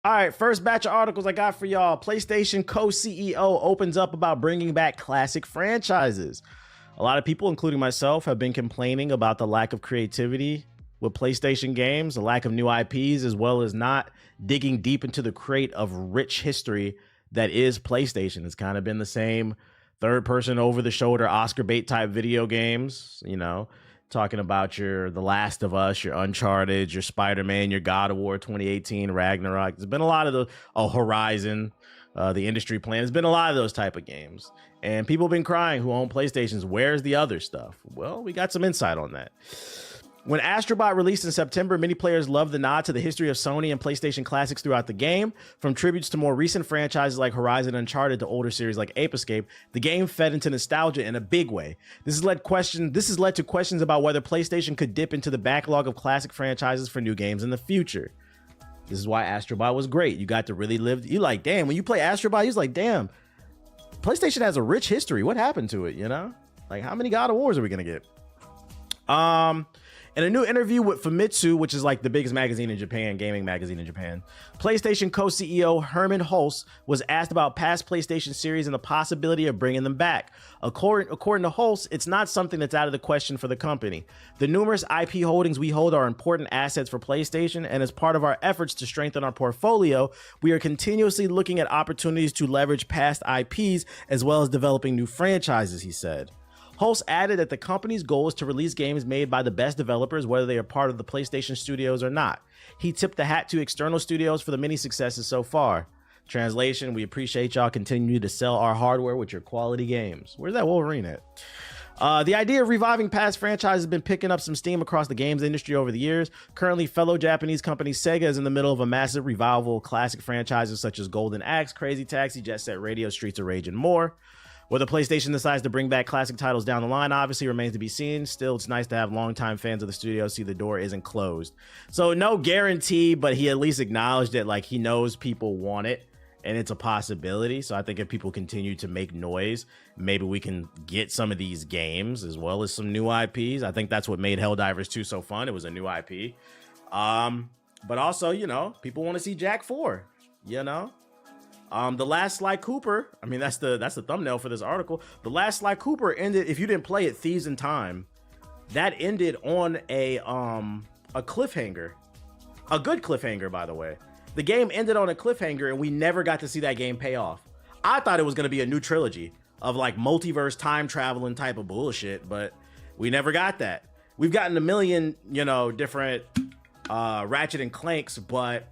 All right, first batch of articles I got for y'all. PlayStation co-CEO opens up about bringing back classic franchises. A lot of people, including myself, have been complaining about the lack of creativity with PlayStation games, the lack of new IPs, as well as not digging deep into the crate of rich history that is PlayStation. It's kind of been the same third-person, over-the-shoulder, Oscar bait type video games, you know, talking about your The Last of Us, your Uncharted, your Spider-Man, your God of War 2018, Ragnarok. There's been a lot of those, Horizon, the industry plan. There's been a lot of those type of games. And people have been crying who own PlayStations, where's the other stuff? Well, we got some insight on that. When Astrobot released in September, many players loved the nod to the history of Sony and PlayStation classics throughout the game. From tributes to more recent franchises like Horizon and Uncharted to older series like Ape Escape, the game fed into nostalgia in a big way. This has led to questions about whether PlayStation could dip into the backlog of classic franchises for new games in the future. This is why Astrobot was great. You got to really live. You like, damn, when you play Astrobot, you're like, damn, PlayStation has a rich history. What happened to it, you know? Like, how many God of Wars are we going to get? In a new interview with Famitsu, which is like the biggest magazine in Japan, gaming magazine in Japan, PlayStation co-CEO Herman Hulse was asked about past PlayStation series and the possibility of bringing them back. According to Hulse, it's not something that's out of the question for the company. The numerous IP holdings we hold are important assets for PlayStation, and as part of our efforts to strengthen our portfolio, we are continuously looking at opportunities to leverage past IPs as well as developing new franchises, he said. Hulse added that the company's goal is to release games made by the best developers, whether they are part of the PlayStation studios or not. He tipped the hat to external studios for the many successes so far. Translation, we appreciate y'all continuing to sell our hardware with your quality games. Where's that Wolverine at? The idea of reviving past franchises has been picking up some steam across the games industry over the years. Currently, fellow Japanese company Sega is in the middle of a massive revival of classic franchises such as Golden Axe, Crazy Taxi, Jet Set Radio, Streets of Rage, and more. Whether PlayStation decides to bring back classic titles down the line obviously remains to be seen. Still, it's nice to have longtime fans of the studio see the door isn't closed. So no guarantee, but he at least acknowledged that like he knows people want it and it's a possibility. So I think if people continue to make noise, maybe we can get some of these games as well as some new IPs. I think that's what made Helldivers 2 so fun. It was a new IP. But also, you know, people want to see Jak 4, you know? The Last Sly Cooper, I mean, that's the thumbnail for this article. The Last Sly Cooper ended, if you didn't play it, Thieves in Time, that ended on a cliffhanger. A good cliffhanger, by the way. The game ended on a cliffhanger and we never got to see that game pay off. I thought it was going to be a new trilogy of like multiverse time traveling type of bullshit, but we never got that. We've gotten a million, you know, different Ratchet and Clanks, but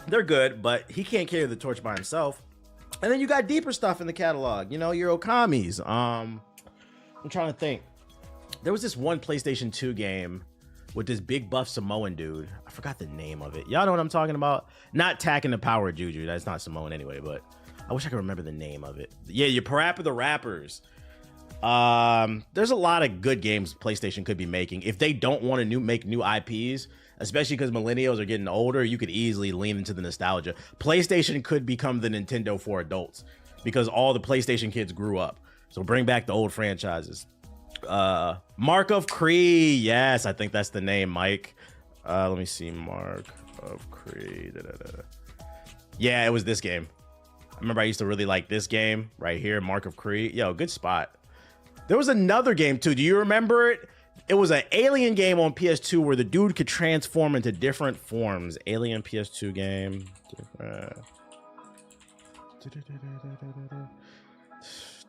they're good, but he can't carry the torch by himself. And then you got deeper stuff in the catalog, you know, your Okamis. I'm trying to think. There was this one PlayStation 2 game with this big buff Samoan dude. I forgot the name of it. Y'all know what I'm talking about? Not Taking the Power of Juju. That's not Samoan anyway, but I wish I could remember the name of it. Yeah, you Parappa the Rappers. There's a lot of good games PlayStation could be making. If they don't want to make new IPs, especially because millennials are getting older, you could easily lean into the nostalgia. PlayStation could become the Nintendo for adults because all the PlayStation kids grew up. So bring back the old franchises. Mark of Cree. Yes, I think that's the name, Mike. Let me see. Mark of Cree. Yeah, it was this game. I remember I used to really like this game right here, Mark of Cree. Yo, good spot. There was another game too. Do you remember it? It was an Alien game on PS2 where the dude could transform into different forms. Alien PS2 game.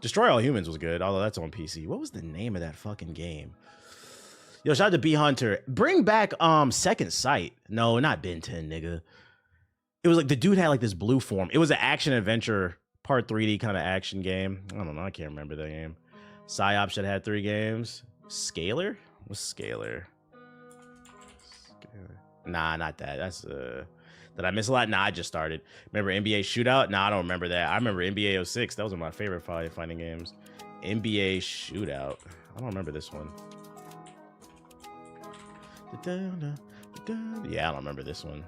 Destroy All Humans was good, although that's on PC. What was the name of that fucking game? Yo, shout out to B Hunter. Bring back Second Sight. No, not Ben 10, nigga. It was like the dude had like this blue form. It was an action adventure, part 3D kind of action game. I don't know. I can't remember that game. Psyop should have had 3 games. Scalar? What's Scalar? Nah, not that. That's did I miss a lot? Nah, I just started. Remember NBA Shootout? Nah, I don't remember that. I remember NBA 06. That was one of my favorite fighting games. NBA Shootout. I don't remember this one. Yeah, I don't remember this one.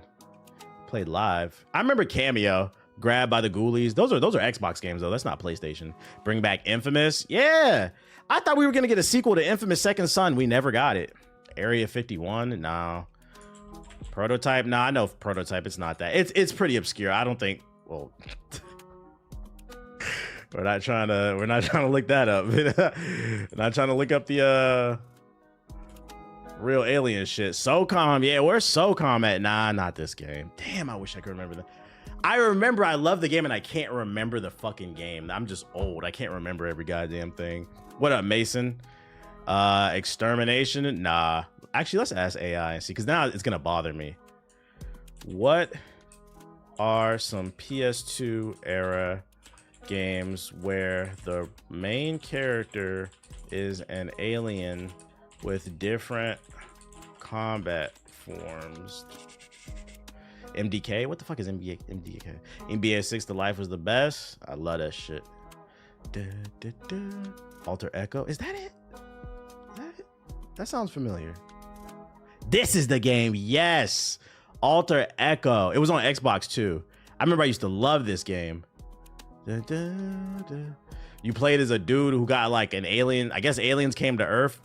Played live. I remember Cameo. Grabbed by the Ghoulies. Those are Xbox games though. That's not PlayStation. Bring back Infamous. Yeah. I thought we were gonna get a sequel to Infamous Second Son. We never got it. Area 51. No. Prototype? Nah, I know Prototype. It's not that. It's pretty obscure. I don't think. Well, we're not trying to look that up. We're not trying to look up the real alien shit. SOCOM, yeah, where's SOCOM at? Nah, not this game. Damn, I wish I could remember that. I remember I love the game and I can't remember the fucking game. I'm just old. I can't remember every goddamn thing. What up, Mason? Extermination? Nah. Actually, let's ask AI and see, because now it's gonna bother me. What are some PS2 era games where the main character is an alien with different combat forms? MDK? What the fuck is MDK? NBA 6 The Life Was the Best. I love that shit. Alter Echo. Is that it? That sounds familiar. This is the game. Yes. Alter Echo. It was on Xbox too. I remember I used to love this game. You played as a dude who got like an alien. I guess aliens came to Earth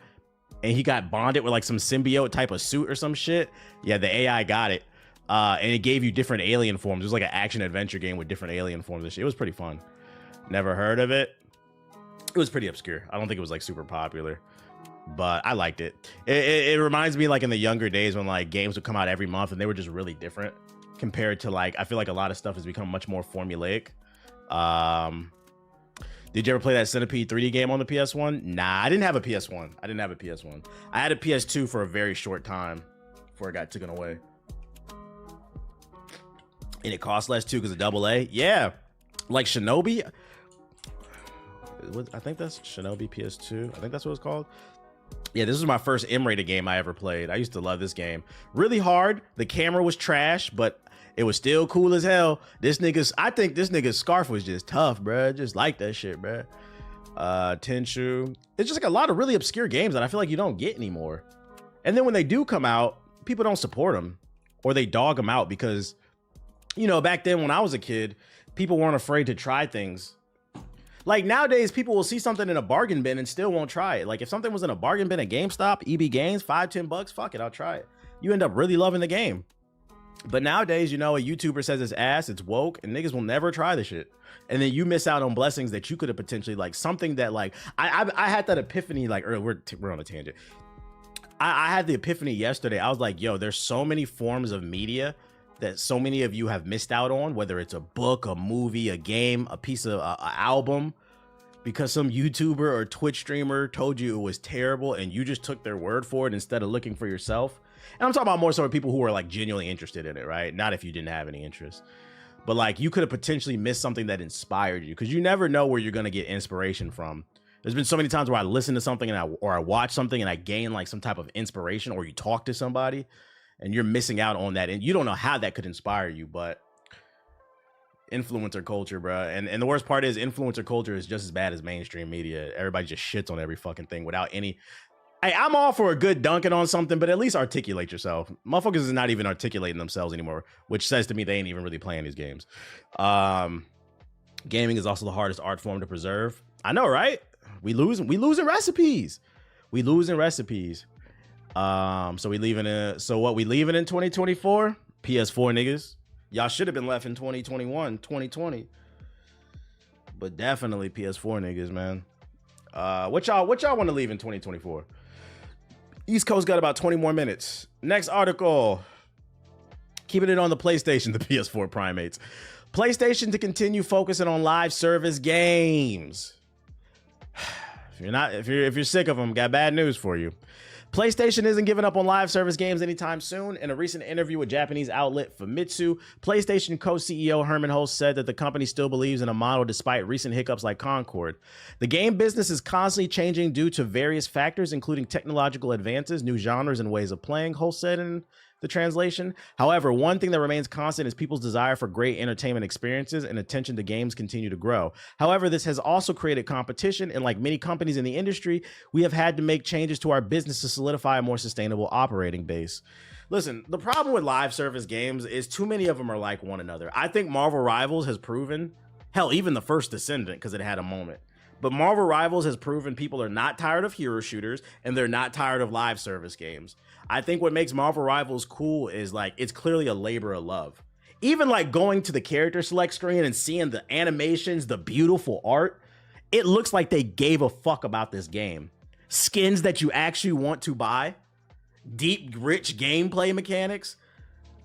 and he got bonded with like some symbiote type of suit or some shit. Yeah, the AI got it. And it gave you different alien forms. It was like an action adventure game with different alien forms and shit. It was pretty fun. Never heard of it. It was pretty obscure. I don't think it was like super popular, but I liked it. It reminds me like in the younger days when like games would come out every month and they were just really different compared to like, I feel like a lot of stuff has become much more formulaic. Did you ever play that Centipede 3D game on the PS1? Nah, I didn't have a PS1. I had a PS2 for a very short time before it got taken away. And it costs less too because of AA. Yeah, like Shinobi. I think that's Shinobi PS2. I think that's what it's called. Yeah, this was my first M-rated game I ever played. I used to love this game. Really hard. The camera was trash, but it was still cool as hell. I think this nigga's scarf was just tough, bro. Just like that shit, bro. Tenchu. It's just like a lot of really obscure games that I feel like you don't get anymore. And then when they do come out, people don't support them or they dog them out because, you know, back then when I was a kid, people weren't afraid to try things. Like nowadays, people will see something in a bargain bin and still won't try it. Like if something was in a bargain bin at GameStop, EB Games, $5-10, fuck it, I'll try it. You end up really loving the game. But nowadays, you know, a YouTuber says it's ass, it's woke, and niggas will never try the shit. And then you miss out on blessings that you could have potentially like something that like, I had that epiphany like earlier, we're on a tangent. I had the epiphany yesterday. I was like, yo, there's so many forms of media that so many of you have missed out on, whether it's a book, a movie, a game, a piece of a album, because some YouTuber or Twitch streamer told you it was terrible and you just took their word for it instead of looking for yourself. And I'm talking about more so people who are like genuinely interested in it, right? Not if you didn't have any interest, but like you could have potentially missed something that inspired you because you never know where you're going to get inspiration from. There's been so many times where I listen to something or I watch something and I gain like some type of inspiration, or you talk to somebody and you're missing out on that. And you don't know how that could inspire you, but influencer culture, bro. And the worst part is influencer culture is just as bad as mainstream media. Everybody just shits on every fucking thing without any. Hey, I'm all for a good dunking on something, but at least articulate yourself. Motherfuckers is not even articulating themselves anymore, which says to me they ain't even really playing these games. Gaming is also the hardest art form to preserve. I know, right? We losing recipes. So we leaving it. So what we leaving in 2024? PS4 niggas. Y'all should have been left in 2021, 2020. But definitely PS4 niggas, man. What y'all want to leave in 2024? East Coast got about 20 more minutes. Next article. Keeping it on the PlayStation, the PS4 primates. PlayStation to continue focusing on live service games. If you're sick of them, got bad news for you. PlayStation isn't giving up on live service games anytime soon. In a recent interview with Japanese outlet Famitsu, PlayStation co-CEO Hermen Hulst said that the company still believes in a model despite recent hiccups like Concord. The game business is constantly changing due to various factors, including technological advances, new genres, and ways of playing, Hulst said in the translation. However, one thing that remains constant is people's desire for great entertainment experiences and attention to games continue to grow. However, this has also created competition, and like many companies in the industry, we have had to make changes to our business to solidify a more sustainable operating base. Listen, the problem with live service games is too many of them are like one another. I think Marvel Rivals has proven, hell, even the first Descendant, because it had a moment. But Marvel Rivals has proven people are not tired of hero shooters and they're not tired of live service games. I think what makes Marvel Rivals cool is like it's clearly a labor of love. Even like going to the character select screen and seeing the animations, the beautiful art, it looks like they gave a fuck about this game. Skins that you actually want to buy, deep, rich gameplay mechanics.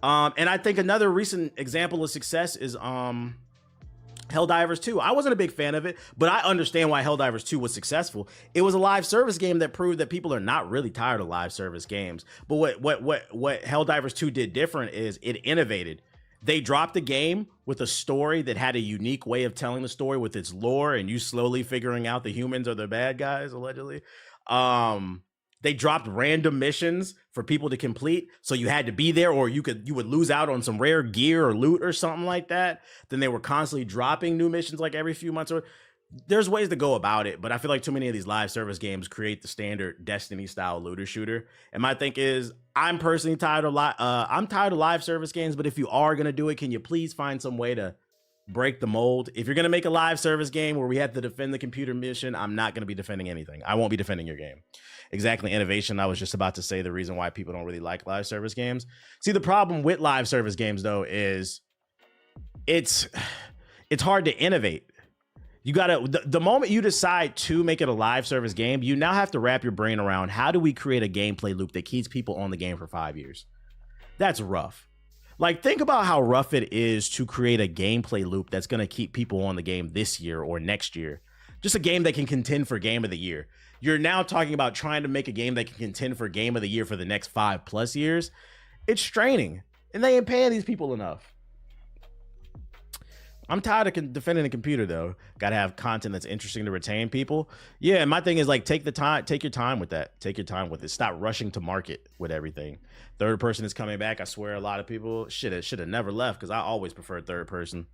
And I think another recent example of success is Helldivers 2. I wasn't a big fan of it, but I understand why Helldivers 2 was successful. It was a live service game that proved that people are not really tired of live service games. But what Helldivers 2 did different is it innovated. They dropped a game with a story that had a unique way of telling the story with its lore and you slowly figuring out the humans are the bad guys, allegedly. They dropped random missions for people to complete, so you had to be there, or you would lose out on some rare gear or loot or something like that. Then they were constantly dropping new missions like every few months. Or there's ways to go about it, but I feel like too many of these live service games create the standard Destiny style looter shooter. And my thing is, I'm personally tired of live service games. But if you are gonna do it, can you please find some way to break the mold? If you're gonna make a live service game where we have to defend the computer mission, I'm not gonna be defending anything. I won't be defending your game. Exactly, innovation. I was just about to say the reason why people don't really like live service games. See, the problem with live service games though is it's hard to innovate. You gotta, the moment you decide to make it a live service game, you now have to wrap your brain around how do we create a gameplay loop that keeps people on the game for 5 years? That's rough. Like, think about how rough it is to create a gameplay loop that's gonna keep people on the game this year or next year. Just a game that can contend for game of the year. You're now talking about trying to make a game that can contend for game of the year for the next 5+ years. It's straining, and they ain't paying these people enough. I'm tired of defending the computer though. Gotta have content that's interesting to retain people. Yeah, and my thing is like, take your time with that. Take your time with it. Stop rushing to market with everything. Third person is coming back. I swear a lot of people should have never left, because I always prefer third person.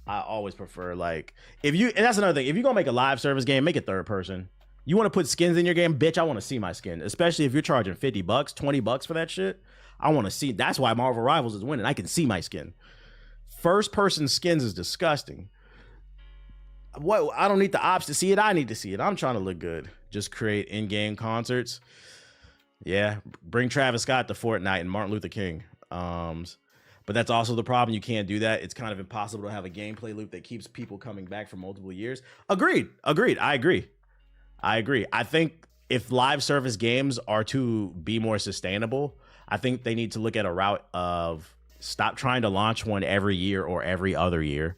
I always prefer, like, and that's another thing. If you're gonna make a live service game, make it third person. You want to put skins in your game, bitch, I want to see my skin. Especially if you're charging $50, $20 for that shit. I want to see. That's why Marvel Rivals is winning. I can see my skin. First person skins is disgusting. What? I don't need the ops to see it. I need to see it. I'm trying to look good. Just create in-game concerts. Yeah, bring Travis Scott to Fortnite and Martin Luther King. But that's also the problem. You can't do that. It's kind of impossible to have a gameplay loop that keeps people coming back for multiple years. Agreed. I agree. I think if live service games are to be more sustainable, I think they need to look at a route of stop trying to launch one every year or every other year.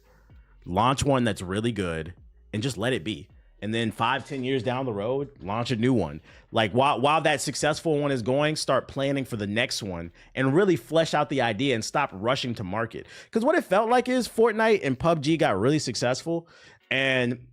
Launch one that's really good and just let it be. And then 5-10 years down the road, launch a new one. Like while that successful one is going, start planning for the next one and really flesh out the idea and stop rushing to market. Because what it felt like is Fortnite and PUBG got really successful and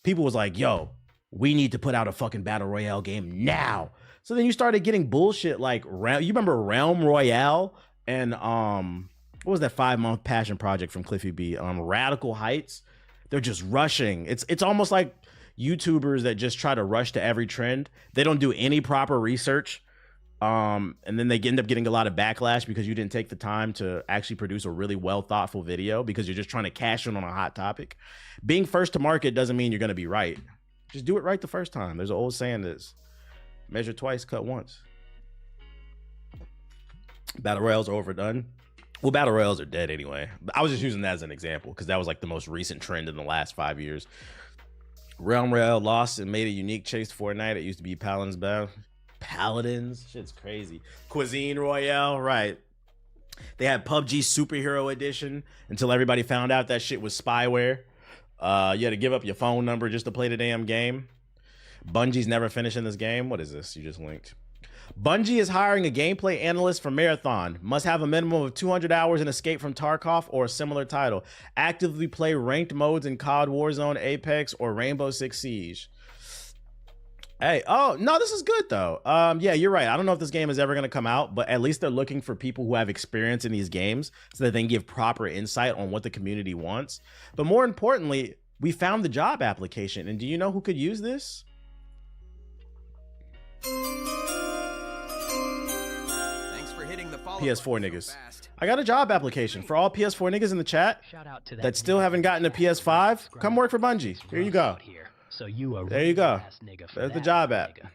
people was like, yo, we need to put out a fucking battle royale game now. So then you started getting bullshit like, you remember Realm Royale and what was that 5-month passion project from Cliffy B? Radical Heights. They're just rushing. It's almost like YouTubers that just try to rush to every trend. They don't do any proper research. And then they end up getting a lot of backlash because you didn't take the time to actually produce a really well thoughtful video because you're just trying to cash in on a hot topic. Being first to market doesn't mean you're going to be right. Just do it right the first time. There's an old saying that's measure twice, cut once. Battle Royales are overdone. Well, Battle Royales are dead anyway. I was just using that as an example because that was like the most recent trend in the last 5 years. Realm Royale lost and made a unique chase to Fortnite. It used to be Paladins Battle. Paladins? Shit's crazy. Cuisine Royale, right. They had PUBG Superhero Edition until everybody found out that shit was spyware. You had to give up your phone number just to play the damn game. Bungie's never finishing this game. What is this? You just linked. Bungie is hiring a gameplay analyst for Marathon. Must have a minimum of 200 hours in Escape from Tarkov or a similar title. Actively play ranked modes in COD Warzone, Apex, or Rainbow Six Siege. Hey, oh, no, this is good, though. Yeah, you're right. I don't know if this game is ever going to come out, but at least they're looking for people who have experience in these games so that they can give proper insight on what the community wants. But more importantly, we found the job application. And do you know who could use this? PS4 niggas. I got a job application for all PS4 niggas in the chat that still haven't gotten a PS5. Come work for Bungie. Here you go. So you a there you go. Nigga for There's the that, job app. nigga.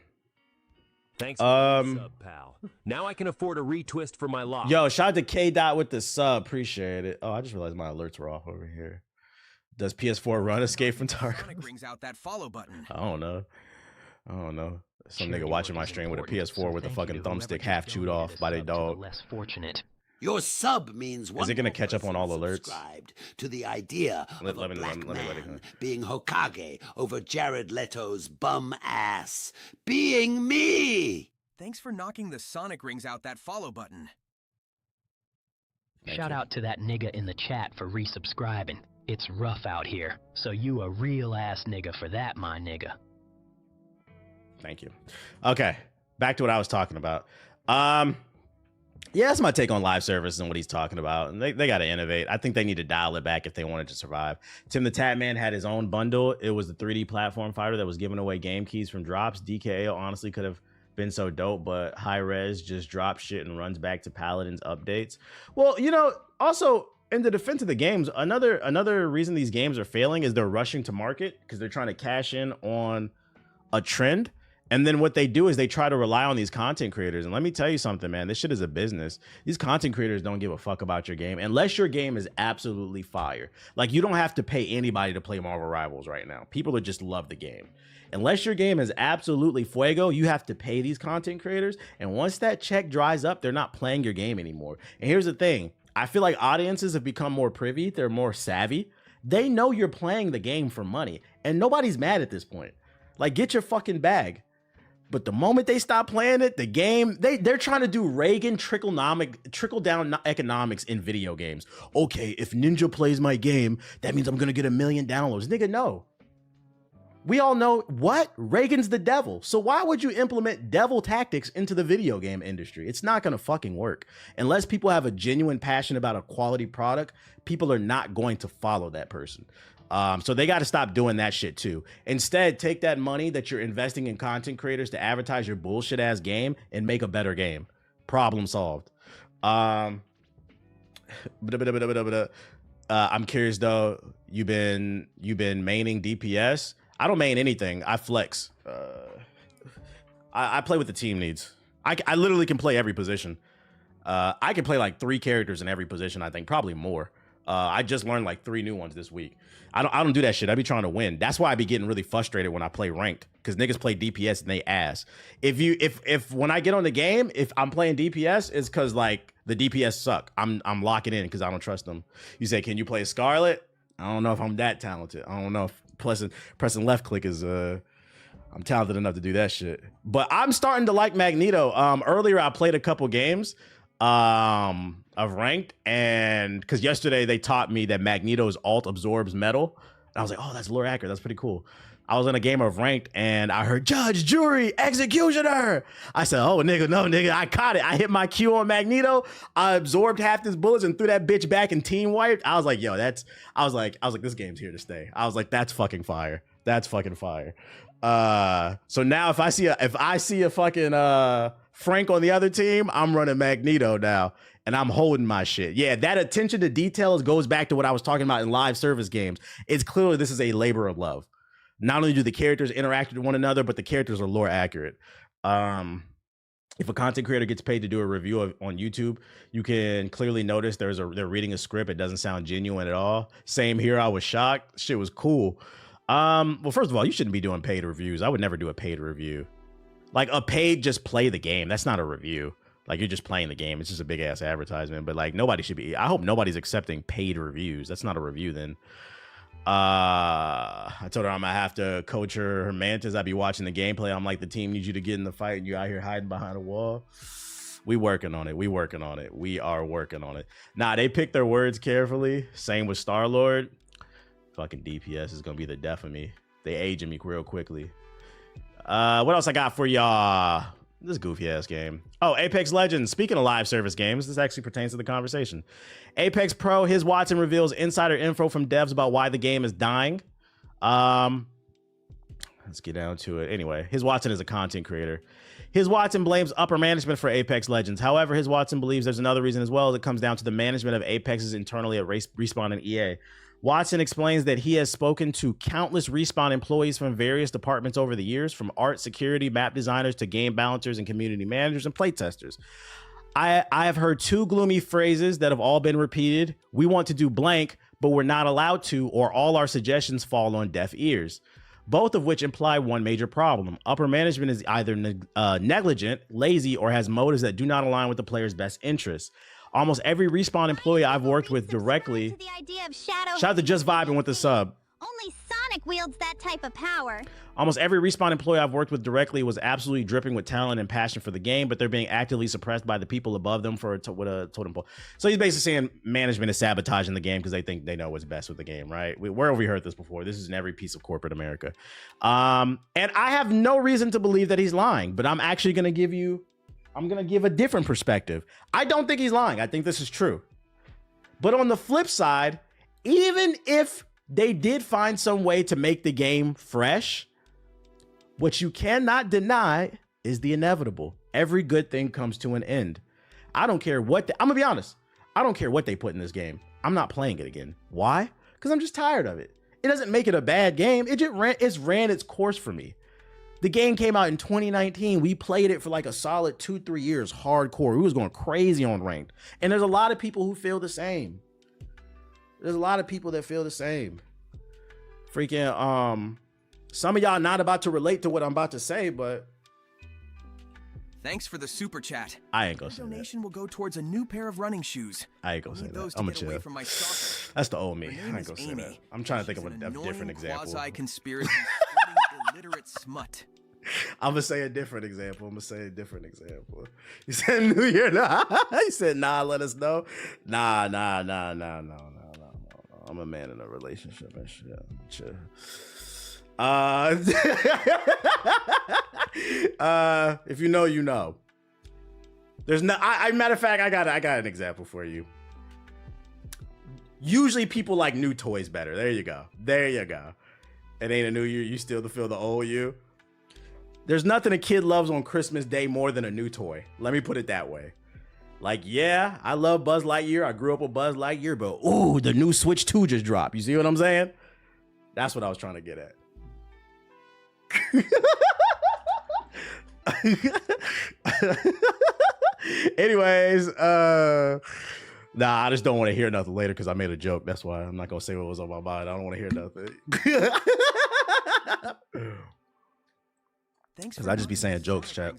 Thanks for the sub, pal. Now I can afford a retwist for my lock. Yo, shout out to K Dot with the sub. Appreciate it. Oh, I just realized my alerts were off over here. Does PS4 run Escape from Tarkov? Sonic rings out that follow button. I don't know. Some Sharing nigga watching my is stream with a important, PS4 so with a thank fucking you to whoever thumbstick just half chewed donated off a by their sub to the dog. less fortunate. Your sub means one Is it gonna more catch up on all person alerts? subscribed to the idea of a black let me man being Hokage over Jared Leto's bum ass. Being me! Thanks for knocking the Sonic rings out that follow button. Shout out to that nigga in the chat for resubscribing. It's rough out here, so you a real ass nigga for that, my nigga. Thank you. Okay, back to what I was talking about. Yeah, that's my take on live service and what he's talking about. And they got to innovate. I think they need to dial it back if they wanted to survive. Tim the Tatman had his own bundle. It was the 3D platform fighter that was giving away game keys from drops. DKA honestly could have been so dope, but high res just drops shit and runs back to Paladin's updates. Well, you know, also in the defense of the games, another reason these games are failing is they're rushing to market because they're trying to cash in on a trend. And then what they do is they try to rely on these content creators. And let me tell you something, man, this shit is a business. These content creators don't give a fuck about your game unless your game is absolutely fire. Like, you don't have to pay anybody to play Marvel Rivals right now. People that just love the game. Unless your game is absolutely fuego, you have to pay these content creators. And once that check dries up, they're not playing your game anymore. And here's the thing. I feel like audiences have become more privy. They're more savvy. They know you're playing the game for money. And nobody's mad at this point. Like, get your fucking bag. But the moment they stop playing it, the game, they're trying to do Reagan trickle-down economics in video games. Okay, if Ninja plays my game, that means I'm going to get 1 million downloads. Nigga, no. We all know what? Reagan's the devil. So why would you implement devil tactics into the video game industry? It's not going to fucking work. Unless people have a genuine passion about a quality product, people are not going to follow that person. So they got to stop doing that shit too. Instead, take that money that you're investing in content creators to advertise your bullshit ass game and make a better game. Problem solved. I'm curious though. You've been maining DPS. I don't main anything. I flex. I play what the team needs. I literally can play every position. I can play like 3 characters in every position. I think probably more. I just learned like 3 new ones this week. I don't do that shit. I be trying to win. That's why I be getting really frustrated when I play ranked, because niggas play DPS and they ass. If when I get on the game, if I'm playing DPS, it's because like the DPS suck. I'm locking in because I don't trust them. You say, can you play Scarlet? I don't know if I'm that talented. I don't know if pressing left click is I'm talented enough to do that shit. But I'm starting to like Magneto. Earlier I played a couple games of ranked, and because yesterday they taught me that Magneto's ult absorbs metal, and I was like, oh, that's lore accurate, that's pretty cool. I was in a game of ranked and I heard judge, jury, executioner. I said, oh nigga, no nigga, I caught it. I hit my Q on Magneto, I absorbed half his bullets and threw that bitch back and team wiped. I was like, yo, I was like this game's here to stay. I was like, that's fucking fire. That's fucking fire. So now if I see a fucking Frank on the other team, I'm running Magneto now, and I'm holding my shit. Yeah, that attention to details goes back to what I was talking about in live service games. It's clearly this is a labor of love. Not only do the characters interact with one another, but the characters are lore accurate. If a content creator gets paid to do a review on YouTube, you can clearly notice they're reading a script. It doesn't sound genuine at all. Same here. I was shocked. Shit was cool. Well, first of all, you shouldn't be doing paid reviews. I would never do a paid review. Like a paid just play the game. That's not a review. Like you're just playing the game. It's just a big ass advertisement. But like nobody should be. I hope nobody's accepting paid reviews. That's not a review then. I told her I'm gonna have to coach her Mantis. I'd be watching the gameplay. I'm like, the team needs you to get in the fight and you out here hiding behind a wall. We working on it. We working on it. We are working on it. Nah, they picked their words carefully. Same with Star-Lord. Fucking DPS is gonna be the death of me. They aging me real quickly. What else I got for y'all? This goofy ass game. Oh, Apex Legends. Speaking of live service games, this actually pertains to the conversation. Apex Pro, his Watson reveals insider info from devs about why the game is dying. let's get down to it. Anyway, His Watson is a content creator. His Watson blames upper management for Apex Legends. However, His Watson believes there's another reason as well that comes down to the management of Apex's internally at Respawn and EA. Watson explains that he has spoken to countless Respawn employees from various departments over the years, from art, security, map designers to game balancers and community managers and playtesters. I have heard two gloomy phrases that have all been repeated. We want to do blank, but we're not allowed to, or all our suggestions fall on deaf ears. Both of which imply one major problem. Upper management is either negligent, lazy, or has motives that do not align with the player's best interests. Almost every Respawn employee I've worked with directly, shout out to Just Vibing with the sub. Only Sonic wields that type of power. Almost every Respawn employee I've worked with directly was absolutely dripping with talent and passion for the game, but they're being actively suppressed by the people above them with a totem pole. So he's basically saying management is sabotaging the game because they think they know what's best with the game, right? Where have we heard this before? This is in every piece of corporate America. And I have no reason to believe that he's lying, but I'm actually going to give a different perspective. I don't think he's lying. I think this is true. But on the flip side, even if they did find some way to make the game fresh, what you cannot deny is the inevitable. Every good thing comes to an end. I don't care what, I'm gonna be honest. I don't care what they put in this game. I'm not playing it again. Why? Because I'm just tired of it. It doesn't make it a bad game. It's ran its course for me. The game came out in 2019. We played it for like a solid 2-3 years, hardcore. We was going crazy on ranked. And there's a lot of people who feel the same. There's a lot of people that feel the same. Freaking, some of y'all not about to relate to what I'm about to say, but Thanks for the super chat. I ain't gonna say that. Donation will go towards a new pair of running shoes. I ain't gonna say that. Those I'm to gonna get away chill. from my stalker. That's the old me. Her I name ain't is gonna say Amy. that. I'm trying to think of She's a an different annoying example. Quasi-conspiracy spreading illiterate smut. I'm gonna say a different example. You said New Year, nah. You said nah. Let us know. Nah. I'm a man in a relationship and shit. Chill. If you know, you know. There's no. Matter of fact, I got an example for you. Usually, people like new toys better. There you go. It ain't a new year. You still feel the old you. There's nothing a kid loves on Christmas Day more than a new toy. Let me put it that way. Like, yeah, I love Buzz Lightyear. I grew up with Buzz Lightyear, but ooh, the new Switch 2 just dropped. You see what I'm saying? That's what I was trying to get at. Anyways, nah, I just don't want to hear nothing later because I made a joke. That's why I'm not gonna say what was on my mind. I don't want to hear nothing. Because I just be saying jokes, chat.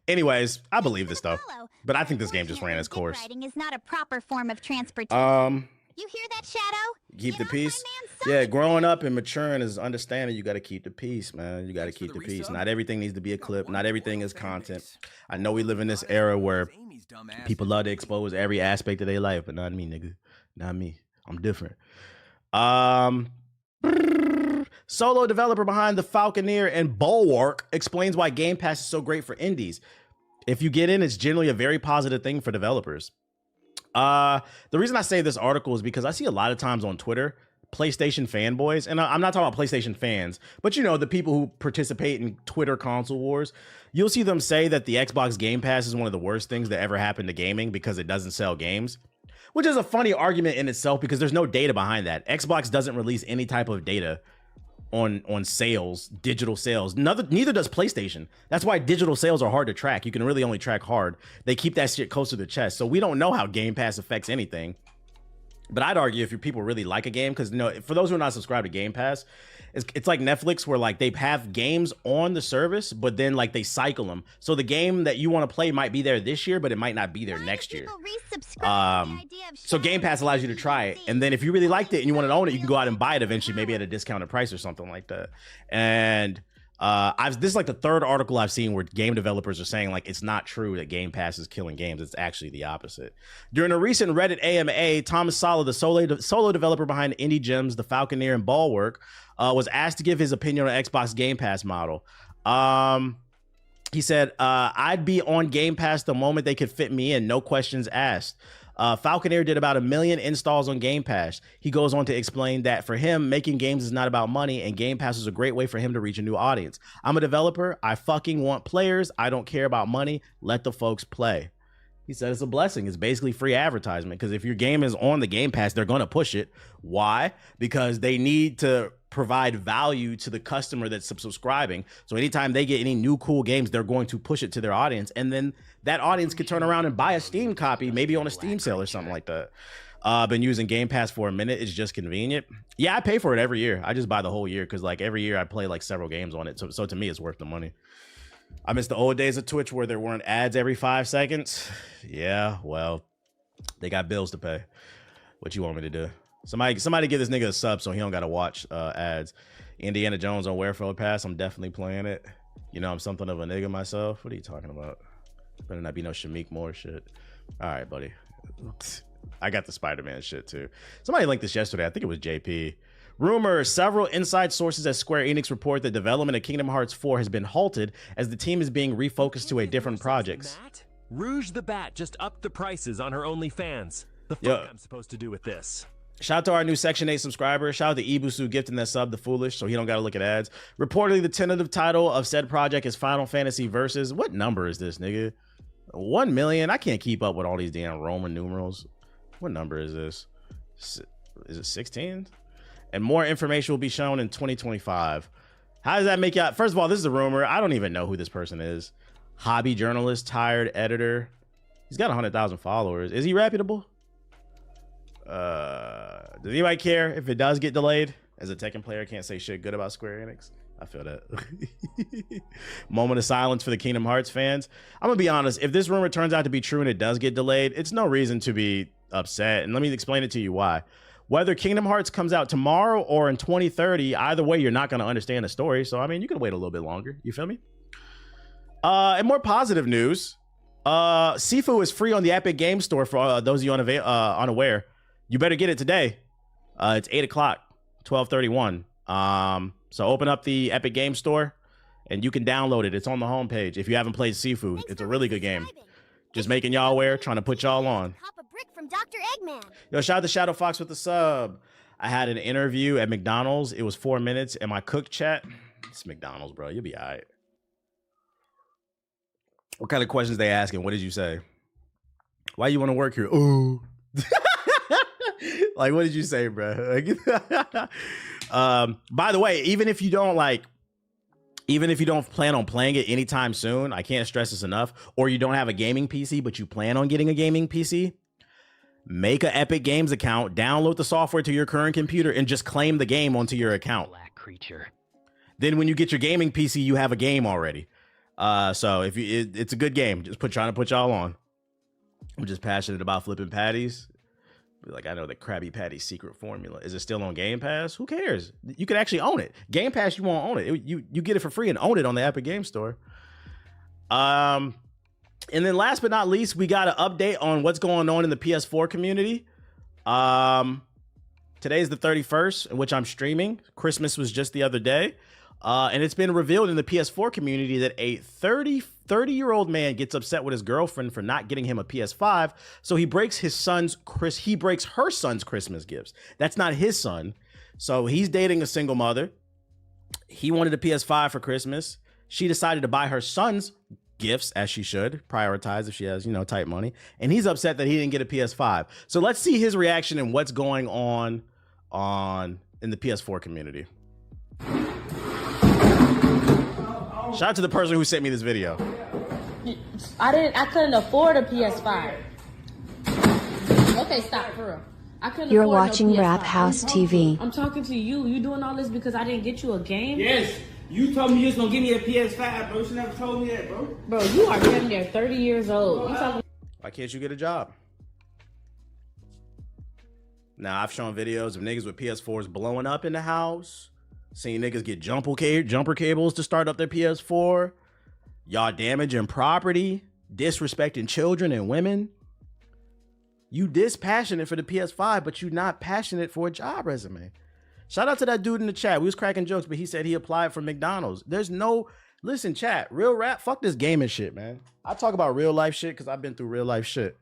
Anyways, I believe this though, but I think this game just ran its course. Riding is not a proper form of transportation. You hear that, Shadow? Keep the peace. Yeah, growing up and maturing is understanding you got to keep the peace, man. You got to keep the peace. Not everything needs to be a clip. Not everything is content. I know we live in this era where people love to expose every aspect of their life, but not me, nigga. Not me. I'm different. Solo developer behind the Falconeer and Bulwark explains why Game Pass is so great for indies. If you get in, it's generally a very positive thing for developers. The reason I say this article is because I see a lot of times on Twitter, PlayStation fanboys, and I'm not talking about PlayStation fans, but you know, the people who participate in Twitter console wars, you'll see them say that the Xbox Game Pass is one of the worst things that ever happened to gaming because it doesn't sell games, which is a funny argument in itself because there's no data behind that. Xbox doesn't release any type of data on sales, digital sales. Neither does PlayStation. That's why digital sales are hard to track. You can really only track hard. They keep that shit close to the chest. So we don't know how Game Pass affects anything. But I'd argue if people really like a game, because you know, for those who are not subscribed to Game Pass, it's like Netflix where like they have games on the service, but then like they cycle them. So the game that you want to play might be there this year, but it might not be there next year. So Game Pass allows you to try it. And then if you really liked it and you want to own it, you can go out and buy it eventually, maybe at a discounted price or something like that. And this is like the third article I've seen where game developers are saying like it's not true that Game Pass is killing games. It's actually the opposite. During a recent Reddit AMA, Thomas Sala, the solo developer behind indie gems The Falconeer and Bulwark, was asked to give his opinion on Xbox Game Pass model. He said, I'd be on Game Pass the moment they could fit me in, no questions asked. Falconeer did about 1 million installs on Game Pass. He goes on to explain that for him, making games is not about money, and Game Pass is a great way for him to reach a new audience. I'm a developer. I fucking want players. I don't care about money. Let the folks play. He said it's a blessing. It's basically free advertisement, because if your game is on the Game Pass, they're going to push it. Why? Because they need to provide value to the customer that's subscribing. So anytime they get any new cool games, they're going to push it to their audience. And then that audience could turn around and buy a Steam copy, maybe on a Steam sale or something like that. Been using Game Pass for a minute. It's just convenient. Yeah, I pay for it every year. I just buy the whole year because like every year I play like several games on it. So to me, it's worth the money. I miss the old days of Twitch where there weren't ads every 5 seconds. Yeah, well, they got bills to pay. What you want me to do? Somebody give this nigga a sub so he don't gotta watch ads. Indiana Jones on Werewolf Pass. I'm definitely playing it. You know, I'm something of a nigga myself. What are you talking about? Better not be no Shamik Moore shit. All right, buddy. I got the Spider-Man shit too. Somebody linked this yesterday. I think it was JP. Rumor, several inside sources at Square Enix report that development of Kingdom Hearts 4 has been halted as the team is being refocused to a different projects. Rouge the Bat just upped the prices on her OnlyFans. The fuck I'm supposed to do with this? Shout out to our new Section 8 subscriber. Shout out to Ibusu gifting that sub, The Foolish, so he don't got to look at ads. Reportedly, the tentative title of said project is Final Fantasy Versus. What number is this, nigga? 1 million? I can't keep up with all these damn Roman numerals. What number is this? Is it 16? And more information will be shown in 2025. How does that make you out? First of all, this is a rumor. I don't even know who this person is. Hobby journalist, tired editor. He's got 100,000 followers. Is he reputable? Does anybody care if it does get delayed? As a Tekken player, I can't say shit good about Square Enix. I feel that. Moment of silence for the Kingdom Hearts fans. I'm gonna be honest. If this rumor turns out to be true and it does get delayed, it's no reason to be upset. And let me explain it to you why. Whether Kingdom Hearts comes out tomorrow or in 2030, either way, you're not going to understand the story. So, I mean, you can wait a little bit longer. You feel me? And more positive news. Sifu is free on the Epic Game Store for those of you unaware. You better get it today. It's 8 o'clock, 12/31. So open up the Epic Game Store and you can download it. It's on the homepage. If you haven't played Sifu, it's a really good game. Just making y'all aware, trying to put y'all on. From Dr. Eggman. Yo, shout out to Shadow Fox with the sub. I had an interview at McDonald's. It was 4 minutes, and my cook chat. It's McDonald's, bro. You'll be all right. What kind of questions they asking? What did you say? Why you want to work here? Ooh. Like, what did you say, bro? By the way, even if you don't plan on playing it anytime soon, I can't stress this enough, or you don't have a gaming PC, but you plan on getting a gaming PC, make an Epic Games account, download the software to your current computer, and just claim the game onto your account. Black creature. Then when you get your gaming PC, you have a game already. So if it's a good game. Just trying to put y'all on. I'm just passionate about flipping patties. Like, I know the Krabby Patty secret formula. Is it still on Game Pass? Who cares? You can actually own it. Game Pass, you won't own it. You get it for free and own it on the Epic Game Store. And then last but not least, we got an update on what's going on in the PS4 community. Today's the 31st, in which I'm streaming. Christmas was just the other day. And it's been revealed in the PS4 community that a 30-year-old man gets upset with his girlfriend for not getting him a PS5. So he breaks her son's Christmas gifts. That's not his son. So he's dating a single mother. He wanted a PS5 for Christmas. She decided to buy her son's gifts, as she should prioritize if she has, tight money. And he's upset that he didn't get a PS5. So let's see his reaction and what's going on in the PS4 community. Shout out to the person who sent me this video. I couldn't afford a PS5. Okay, stop for real. I couldn't. You're afford watching no PS5. Rap House TV. I'm talking to you. You doing all this because I didn't get you a game? Yes. You told me you was gonna give me a PS5, bro. You never told me that, bro. Bro, you are damn near 30 years old. You talking? Why can't you get a job? Now, I've shown videos of niggas with PS4s blowing up in the house. Seen niggas get jumper cables to start up their PS4. Y'all damaging property, disrespecting children and women. You passionate for the PS5, but you not passionate for a job resume. Shout out to that dude in the chat. We was cracking jokes, but he said he applied for McDonald's. Listen, chat, real rap, fuck this gaming shit, man. I talk about real life shit because I've been through real life shit.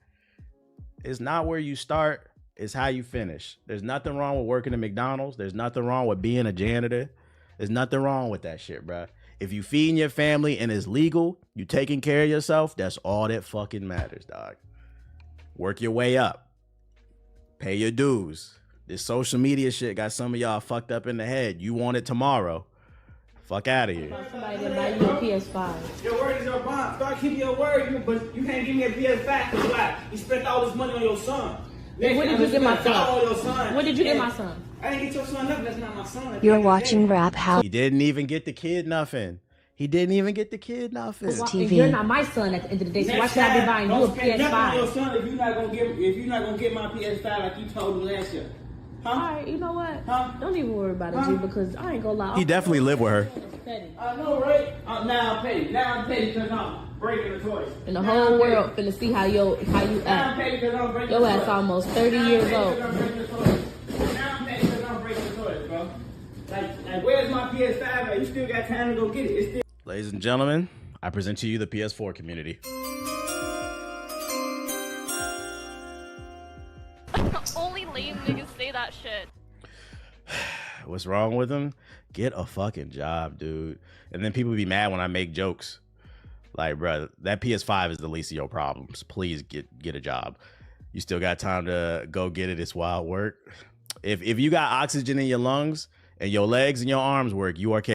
It's not where you start, it's how you finish. There's nothing wrong with working at McDonald's. There's nothing wrong with being a janitor. There's nothing wrong with that shit, bro. If you feeding your family and it's legal, you taking care of yourself, that's all that fucking matters, dog. Work your way up. Pay your dues. This social media shit got some of y'all fucked up in the head. You want it tomorrow. Fuck out of here. Somebody that buy you a PS5. Your word is your bond. Start keeping your word, but you can't give me a PS5 because why? You spent all this money on your son. Where did you get my son? On your son. Where did you get my son? I didn't get your son nothing. That's not my son. You're watching Rap House He didn't even get the kid nothing. He didn't even get the kid nothing. TV. You're not my son at the end of the day, so why should I be buying you a Don't spend nothing on your PS5? son if you're not gonna get my PS5 like you told me last year. Huh? Alright, you know what? Huh? Don't even worry about it, G, because I ain't gonna lie. He definitely lived with her. I know, right? Now I'm petty. Now I'm petty because I'm breaking the toys. And the Now whole I'm petty. world finna see how you Now I'm act. petty because I'm breaking Your the ass toys. almost 30 Now I'm years petty old. 'cause I'm breaking the toys. Now I'm petty because I'm breaking the toys, bro. Like, where's my PS5 at? You still got time to go get it. It's still. Ladies and gentlemen, I present to you the PS4 community. Only lame niggas say that shit. What's wrong with him? Get a fucking job, dude. And then people be mad when I make jokes. Like, bro, that PS5 is the least of your problems. Please get a job. You still got time to go get it. It's wild work. If you got oxygen in your lungs and your legs and your arms work, you are capable.